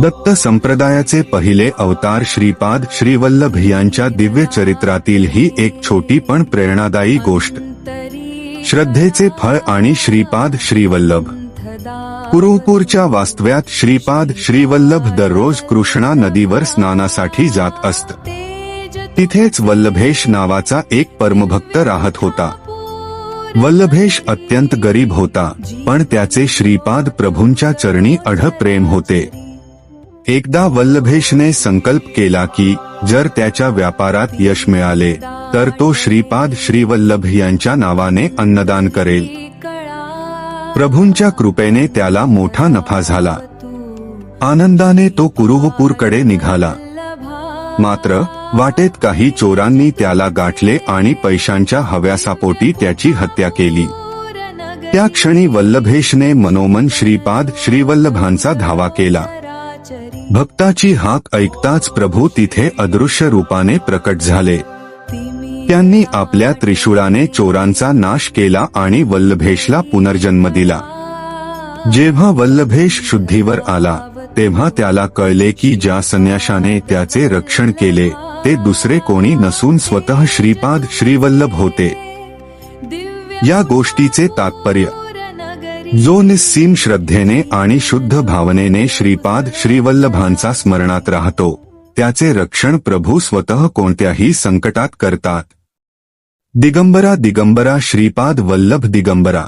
दत्त संप्रदायाचे पहिले अवतार श्रीपाद श्रीवल्लभ यांच्या दिव्य चरित्रातील ही एक छोटी पण प्रेरणादायी गोष्ट. श्रद्धेचे फळ आणि श्रीपाद श्रीवल्लभ. कुरुपूरच्या वास्तव्यात श्रीपाद श्रीवल्लभ दररोज कृष्णा नदीवर स्नानासाठी जात असत. तिथेच वल्लभेश नावाचा एक परमभक्त राहत होता. वल्लभेश अत्यंत गरीब होता, पण त्याचे श्रीपाद प्रभूंच्या चरणी अढळ प्रेम होते. एकदा वल्लभेशने संकल्प केला की जर त्याच्या व्यापारात यश मिळाले तर तो श्रीपाद श्रीवल्लभ यांच्या नावाने अन्नदान करेल. प्रभूंच्या कृपेने त्याला मोठा नफा झाला. आनंदाने तो कुरुपूरकडे निघाला. मात्र वाटेत काही चोरांनी त्याला गाठले आणि पैशांच्या हव्यासापोटी त्याची हत्या केली. त्या क्षणी वल्लभेशने मनोमन श्रीपाद श्रीवल्लभांचा धावा केला. भक्ताची हाक ऐकताच प्रभू तिथे अदृश्य रूपाने प्रकट झाले. त्यांनी आपल्या त्रिशूळाने चोरांचा नाश केला आणि वल्लभेशला पुनर्जन्म दिला. जेव्हा वल्लभेश शुद्धीवर आला तेव्हा त्याला कळले की ज्या संन्याशाने त्याचे रक्षण केले ते दुसरे कोणी नसून स्वतः श्रीपाद श्रीवल्लभ होते. या गोष्टीचे तात्पर्य, जो निस्सीम श्रद्धेने आणि शुद्ध भावनेने श्रीपाद श्रीवल्लभांचा स्मरणात राहतो त्याचे रक्षण प्रभू स्वतः कोणत्याही संकटात करतात. दिगंबरा दिगंबरा श्रीपाद वल्लभ दिगंबरा.